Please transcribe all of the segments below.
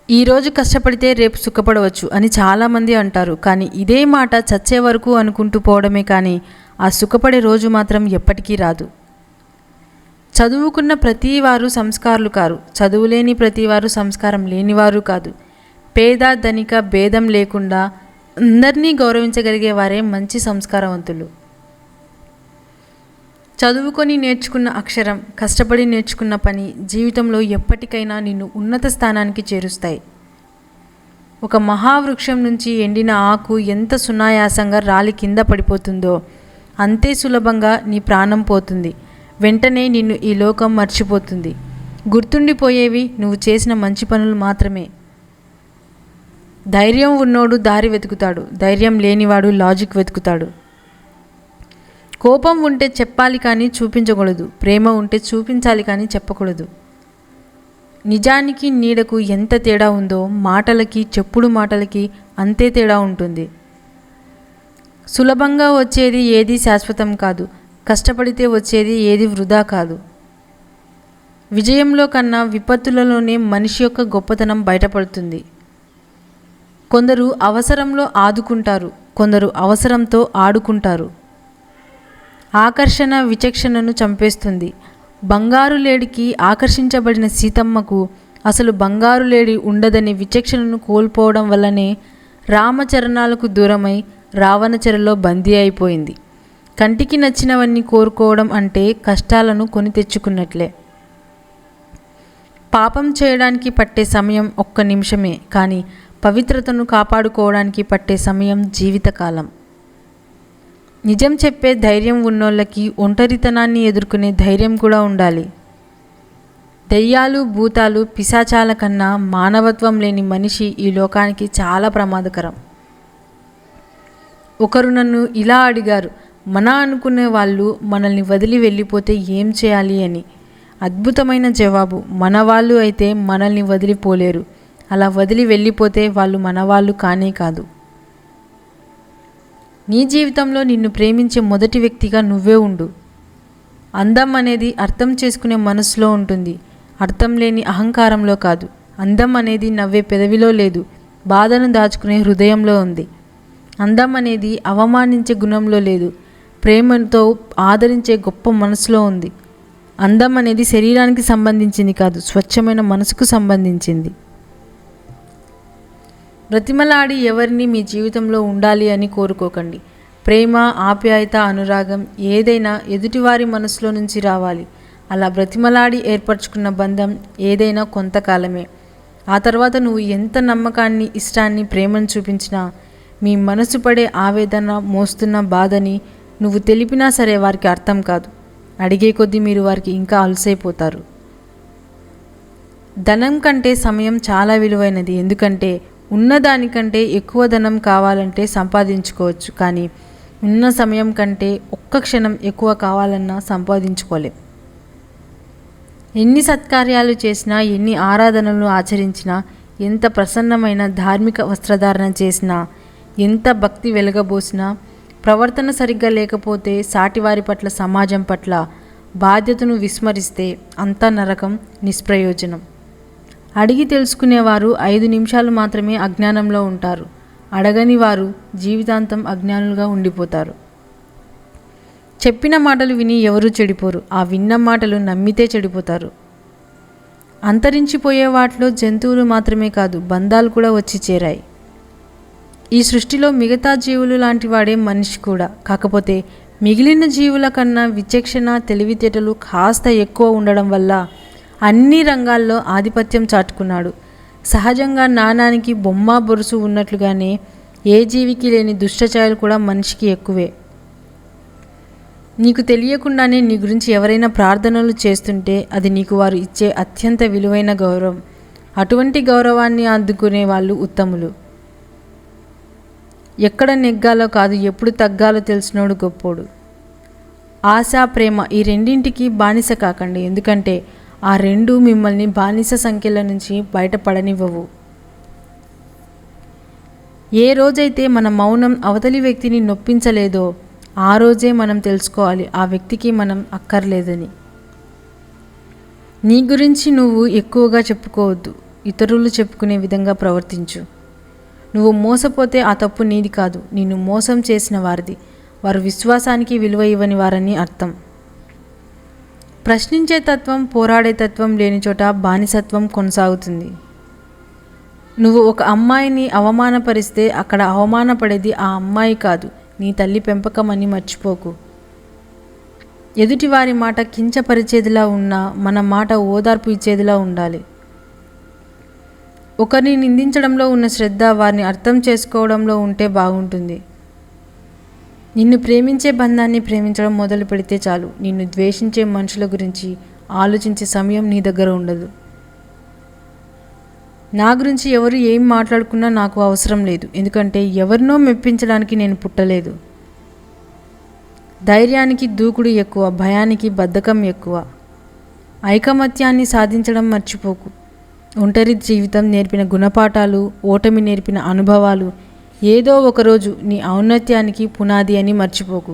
ఈరోజు కష్టపడితే రేపు సుఖపడవచ్చు అని చాలామంది అంటారు. కానీ ఇదే మాట చచ్చే వరకు అనుకుంటూ పోవడమే కానీ ఆ సుఖపడే రోజు మాత్రం ఎప్పటికీ రాదు. చదువుకున్న ప్రతి వారు సంస్కారులు కారు, చదువులేని ప్రతివారు సంస్కారం లేనివారు కాదు. పేద ధనిక భేదం లేకుండా అందరినీ గౌరవించగలిగే వారే మంచి సంస్కారవంతులు. చదువుకొని నేర్చుకున్న అక్షరం, కష్టపడి నేర్చుకున్న పని జీవితంలో ఎప్పటికైనా నిన్ను ఉన్నత స్థానానికి చేరుస్తాయి. ఒక మహావృక్షం నుంచి ఎండిన ఆకు ఎంత సునాయాసంగా రాలి కింద పడిపోతుందో అంతే సులభంగా నీ ప్రాణం పోతుంది. వెంటనే నిన్ను ఈ లోకం మర్చిపోతుంది. గుర్తుండిపోయేవి నువ్వు చేసిన మంచి పనులు మాత్రమే. ధైర్యం ఉన్నోడు దారి వెతుకుతాడు, ధైర్యం లేనివాడు లాజిక్ వెతుకుతాడు. కోపం ఉంటే చెప్పాలి కానీ చూపించకూడదు, ప్రేమ ఉంటే చూపించాలి కానీ చెప్పకూడదు. నిజానికి నీడకు ఎంత తేడా ఉందో మాటలకి చెప్పుడు మాటలకి అంతే తేడా ఉంటుంది. సులభంగా వచ్చేది ఏది శాశ్వతం కాదు, కష్టపడితే వచ్చేది ఏది వృధా కాదు. విజయంలో కన్నా విపత్తులలోనే మనిషి యొక్క గొప్పతనం బయటపడుతుంది. కొందరు అవసరంలో ఆదుకుంటారు, కొందరు అవసరంతో ఆడుకుంటారు. ఆకర్షణ విచక్షణను చంపేస్తుంది. బంగారు లేడికి ఆకర్షించబడిన సీతమ్మకు అసలు బంగారు లేడి ఉండదనే విచక్షణను కోల్పోవడం వల్లనే రామచరణాలకు దూరమై రావణచెరలో బందీ అయిపోయింది. కంటికి నచ్చినవన్నీ కోరుకోవడం అంటే కష్టాలను కొని తెచ్చుకున్నట్లే. పాపం చేయడానికి పట్టే సమయం ఒక్క నిమిషమే, కానీ పవిత్రతను కాపాడుకోవడానికి పట్టే సమయం జీవితకాలం. నిజం చెప్పే ధైర్యం ఉన్నోళ్ళకి ఒంటరితనాన్ని ఎదుర్కొనే ధైర్యం కూడా ఉండాలి. దెయ్యాలు భూతాలు పిశాచాల కన్నా మానవత్వం లేని మనిషి ఈ లోకానికి చాలా ప్రమాదకరం. ఒకరు నన్ను ఇలా అడిగారు, మన అనుకునే వాళ్ళు మనల్ని వదిలి వెళ్ళిపోతే ఏం చేయాలి అని. అద్భుతమైన జవాబు. మన వాళ్ళు అయితే మనల్ని వదిలిపోలేరు. అలా వదిలి వెళ్ళిపోతే వాళ్ళు మన వాళ్ళు కానే కాదు. నీ జీవితంలో నిన్ను ప్రేమించే మొదటి వ్యక్తిగా నువ్వే ఉండు. అందం అనేది అర్థం చేసుకునే మనసులో ఉంటుంది, అర్థం లేని అహంకారంలో కాదు. అందం అనేది నవ్వే పెదవిలో లేదు, బాధను దాచుకునే హృదయంలో ఉంది. అందం అనేది అవమానించే గుణంలో లేదు, ప్రేమతో ఆదరించే గొప్ప మనసులో ఉంది. అందం అనేది శరీరానికి సంబంధించింది కాదు, స్వచ్ఛమైన మనసుకు సంబంధించింది. బ్రతిమలాడి ఎవరిని మీ జీవితంలో ఉండాలి అని కోరుకోకండి. ప్రేమ, ఆప్యాయత, అనురాగం ఏదైనా ఎదుటివారి మనసులో నుంచి రావాలి. అలా బ్రతిమలాడి ఏర్పరచుకున్న బంధం ఏదైనా కొంతకాలమే. ఆ తర్వాత నువ్వు ఎంత నమ్మకాన్ని, ఇష్టాన్ని, ప్రేమను చూపించినా మీ మనసు పడే ఆవేదన, మోస్తున్న బాధని నువ్వు తెలిపినా సరే వారికి అర్థం కాదు. అడిగే కొద్దీ మీరు వారికి ఇంకా అలసైపోతారు. ధనం కంటే సమయం చాలా విలువైనది. ఎందుకంటే ఉన్నదానికంటే ఎక్కువ ధనం కావాలంటే సంపాదించుకోవచ్చు, కానీ ఉన్న సమయం కంటే ఒక్క క్షణం ఎక్కువ కావాలన్నా సంపాదించుకోలేం. ఎన్ని సత్కార్యాలు చేసినా, ఎన్ని ఆరాధనలు ఆచరించినా, ఎంత ప్రసన్నమైన ధార్మిక వస్త్రధారణ చేసినా, ఎంత భక్తి వెలగబోసినా, ప్రవర్తన సరిగ్గా లేకపోతే, సాటివారి పట్ల, సమాజం పట్ల బాధ్యతను విస్మరిస్తే అంతా నరకం, నిష్ప్రయోజనం. అడిగి తెలుసుకునేవారు 5 నిమిషాలు మాత్రమే అజ్ఞానంలో ఉంటారు. అడగని వారు జీవితాంతం అజ్ఞానులుగా ఉండిపోతారు. చెప్పిన మాటలు విని ఎవరూ చెడిపోరు, ఆ విన్న మాటలు నమ్మితే చెడిపోతారు. అంతరించిపోయే వాటిలో జంతువులు మాత్రమే కాదు, బంధాలు కూడా వచ్చి చేరాయి. ఈ సృష్టిలో మిగతా జీవులు లాంటి వాడే మనిషి కూడా. కాకపోతే మిగిలిన జీవుల కన్నా విచక్షణ, తెలివితేటలు కాస్త ఎక్కువ ఉండడం వల్ల అన్ని రంగాల్లో ఆధిపత్యం చాటుకున్నాడు. సహజంగా నాణానికి బొమ్మ బొరుసు ఉన్నట్లుగానే ఏ జీవికి లేని దుష్టఛాయలు కూడా మనిషికి ఎక్కువే. నీకు తెలియకుండానే నీ గురించి ఎవరైనా ప్రార్థనలు చేస్తుంటే అది నీకు వారు ఇచ్చే అత్యంత విలువైన గౌరవం. అటువంటి గౌరవాన్ని అందుకునే వాళ్ళు ఉత్తములు. ఎక్కడ నెగ్గాలో కాదు, ఎప్పుడు తగ్గాలో తెలిసినోడు గొప్పోడు. ఆశ, ప్రేమ ఈ రెండింటికి బానిస కాకండి. ఎందుకంటే ఆ రెండు మిమ్మల్ని బానిస సంఖ్యల నుంచి బయటపడనివ్వవు. ఏ రోజైతే మన మౌనం అవతలి వ్యక్తిని నొప్పించలేదో ఆ రోజే మనం తెలుసుకోవాలి ఆ వ్యక్తికి మనం అక్కర్లేదని. నీ గురించి నువ్వు ఎక్కువగా చెప్పుకోవద్దు. ఇతరులు చెప్పుకునే విధంగా ప్రవర్తించు. నువ్వు మోసపోతే ఆ తప్పు నీది కాదు, నిన్ను మోసం చేసిన వారిది. వారు విశ్వాసానికి విలువ ఇవ్వని వారని అర్థం. ప్రశ్నించే తత్వం, పోరాడే తత్వం లేని చోట బానిసత్వం కొనసాగుతుంది. నువ్వు ఒక అమ్మాయిని అవమానపరిస్తే అక్కడ అవమానపడేది ఆ అమ్మాయి కాదు, నీ తల్లి పెంపకం అని మర్చిపోకు. ఎదుటివారి మాట కించపరిచేదిలా ఉన్నా మన మాట ఓదార్పు ఇచ్చేదిలా ఉండాలి. ఒకరిని నిందించడంలో ఉన్న శ్రద్ధ వారిని అర్థం చేసుకోవడంలో ఉంటే బాగుంటుంది. నిన్ను ప్రేమించే బంధాన్ని ప్రేమించడం మొదలు పెడితే చాలు, నిన్ను ద్వేషించే మనుషుల గురించి ఆలోచించే సమయం నీ దగ్గర ఉండదు. నా గురించి ఎవరు ఏం మాట్లాడుకున్నా నాకు అవసరం లేదు, ఎందుకంటే ఎవరినో మెప్పించడానికి నేను పుట్టలేదు. ధైర్యానికి దూకుడు ఎక్కువ, భయానికి బద్ధకం ఎక్కువ. ఐకమత్యాన్ని సాధించడం మర్చిపోకు. ఒంటరి జీవితం నేర్పిన గుణపాఠాలు, ఓటమి నేర్పిన అనుభవాలు ఏదో ఒకరోజు నీ ఔన్నత్యానికి పునాది అని మర్చిపోకు.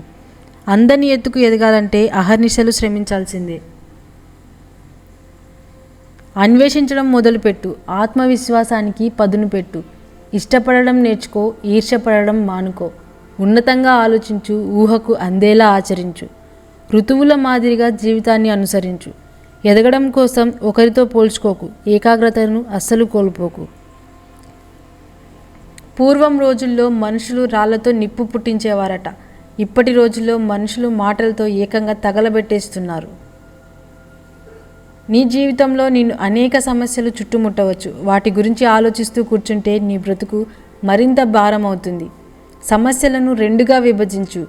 అందరిని ఎత్తుకు ఎదగాలంటే అహర్నిశలు శ్రమించాల్సిందే. అన్వేషించడం మొదలుపెట్టు, ఆత్మవిశ్వాసానికి పదును పెట్టు. ఇష్టపడడం నేర్చుకో, ఈర్ష్యపడడం మానుకో. ఉన్నతంగా ఆలోచించు, ఊహకు అందేలా ఆచరించు. ఋతువుల మాదిరిగా జీవితాన్ని అనుసరించు. ఎదగడం కోసం ఒకరితో పోల్చుకోకు, ఏకాగ్రతను అస్సలు కోల్పోకు. పూర్వం రోజుల్లో మనుషులు రాళ్లతో నిప్పు పుట్టించేవారట, ఇప్పటి రోజుల్లో మనుషులు మాటలతో ఏకంగా తగలబెట్టేస్తున్నారు. నీ జీవితంలో నిన్ను అనేక సమస్యలు చుట్టుముట్టవచ్చు. వాటి గురించి ఆలోచిస్తూ కూర్చుంటే నీ బ్రతుకు మరింత భారం అవుతుంది. సమస్యలను రెండుగా విభజించు.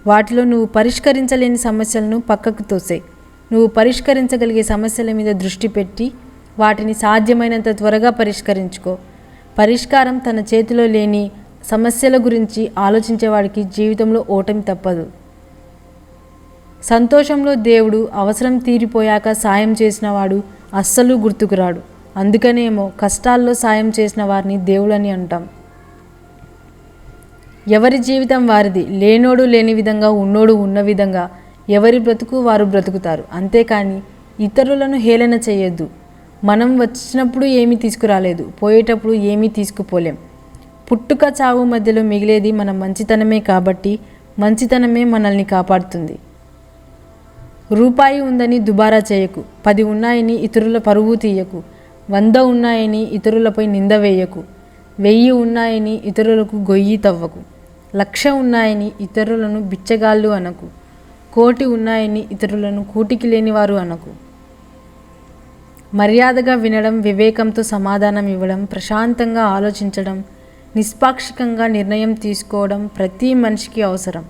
వాటిలో నువ్వు పరిష్కరించలేని సమస్యలను పక్కకు తోసే. నువ్వు పరిష్కరించగలిగే సమస్యల మీద దృష్టి పెట్టి వాటిని సాధ్యమైనంత త్వరగా పరిష్కరించుకో. పరిష్కారం తన చేతిలో లేని సమస్యల గురించి ఆలోచించేవాడికి జీవితంలో ఓటమి తప్పదు. సంతోషంలో దేవుడు, అవసరం తీరిపోయాక సాయం చేసినవాడు అస్సలు గుర్తుకురాడు. అందుకనేమో కష్టాల్లో సాయం చేసిన వారిని దేవుడని అంటాం. ఎవరి జీవితం వారిది. లేనోడు లేని విధంగా, ఉన్నోడు ఉన్న విధంగా ఎవరి బ్రతుకు వారు బ్రతుకుతారు. అంతేకాని ఇతరులను హేళన చేయొద్దు. మనం వచ్చినప్పుడు ఏమీ తీసుకురాలేదు, పోయేటప్పుడు ఏమీ తీసుకుపోలేం. పుట్టుక చావు మధ్యలో మిగిలేది మన మంచితనమే కాబట్టి మంచితనమే మనల్ని కాపాడుతుంది. రూపాయి ఉందని దుబారా చేయకు. 10 ఉన్నాయని ఇతరుల పరువు తీయకు. 100 ఉన్నాయని ఇతరులపై నింద వేయకు. 1000 ఉన్నాయని ఇతరులకు గొయ్యి తవ్వకు. 1,00,000 ఉన్నాయని ఇతరులను బిచ్చగాళ్ళు అనకు. 1,00,00,000 ఉన్నాయని ఇతరులను కూటికి లేనివారు అనకు. మర్యాదగా వినడం, వివేకంతో సమాధానం ఇవ్వడం, ప్రశాంతంగా ఆలోచించడం, నిష్పాక్షికంగా నిర్ణయం తీసుకోవడం ప్రతి మనిషికి అవసరం.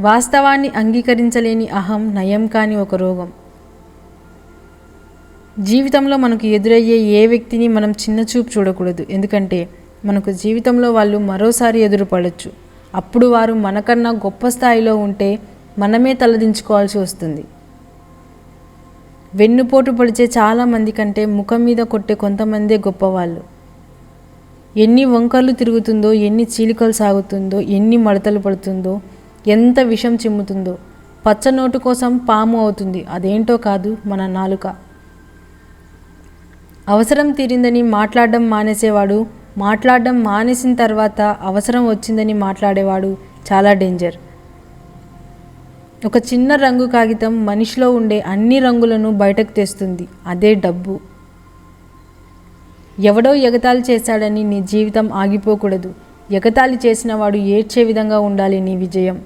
వాస్తవాన్ని అంగీకరించలేని అహం నయం కాని ఒక రోగం. జీవితంలో మనకు ఎదురయ్యే ఏ వ్యక్తిని మనం చిన్నచూపు చూడకూడదు. ఎందుకంటే మనకు జీవితంలో వాళ్ళు మరోసారి ఎదురుపడవచ్చు. అప్పుడు వారు మనకన్నా గొప్ప స్థాయిలో ఉంటే మనమే తలదించుకోవాల్సి వస్తుంది. వెన్నుపోటు పొడిచే చాలామంది కంటే ముఖం మీద కొట్టే కొంతమందే గొప్పవాళ్ళు. ఎన్ని వంకర్లు తిరుగుతుందో, ఎన్ని చీలికలు సాగుతుందో, ఎన్ని మడతలు పడుతుందో, ఎంత విషం చిమ్ముతుందో. పచ్చనోటు కోసం పాము అవుతుంది. అదేంటో కాదు, మన నాలుక. అవసరం తీరిందని మాట్లాడడం మానేసేవాడు, మాట్లాడడం మానేసిన తర్వాత అవసరం వచ్చిందని మాట్లాడేవాడు చాలా డేంజర్. ఒక చిన్న రంగు కాగితం మనిషిలో ఉండే అన్ని రంగులను బయటకు తెస్తుంది. అదే డబ్బు. ఎవడో ఎగతాళి చేశాడని నీ జీవితం ఆగిపోకూడదు. ఎగతాళి చేసిన వాడు ఏడ్చే విధంగా ఉండాలి నీ విజయం.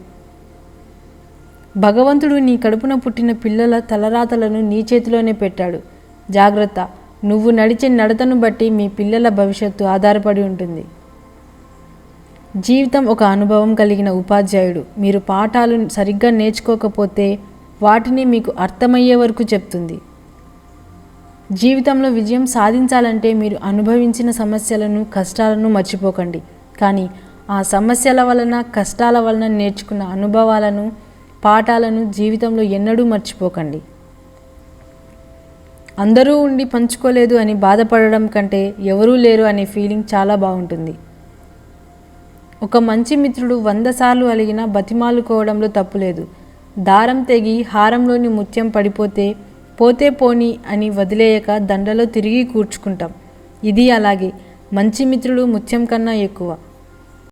భగవంతుడు నీ కడుపున పుట్టిన పిల్లల తలరాతలను నీ చేతిలోనే పెట్టాడు. జాగ్రత్త. నువ్వు నడిచే నడతను బట్టి మీ పిల్లల భవిష్యత్తు ఆధారపడి ఉంటుంది. జీవితం ఒక అనుభవం కలిగిన ఉపాధ్యాయుడు. మీరు పాఠాలు సరిగ్గా నేర్చుకోకపోతే వాటిని మీకు అర్థమయ్యే వరకు చెప్తుంది. జీవితంలో విజయం సాధించాలంటే మీరు అనుభవించిన సమస్యలను, కష్టాలను మర్చిపోకండి. కానీ ఆ సమస్యల వలన, కష్టాల వలన నేర్చుకున్న అనుభవాలను, పాఠాలను జీవితంలో ఎన్నడూ మర్చిపోకండి. అందరూ ఉండి పంచుకోలేదు అని బాధపడడం కంటే ఎవరూ లేరు అనే ఫీలింగ్ చాలా బాగుంటుంది. ఒక మంచి మిత్రుడు 100 సార్లు అలిగినా బతిమాలుకోవడంలో తప్పులేదు. దారం తెగి హారంలోని ముత్యం పడిపోతే పోతే పోని అని వదిలేయక దండలో తిరిగి కూర్చుకుంటాం. ఇది అలాగే. మంచి మిత్రుడు ముత్యం కన్నా ఎక్కువ.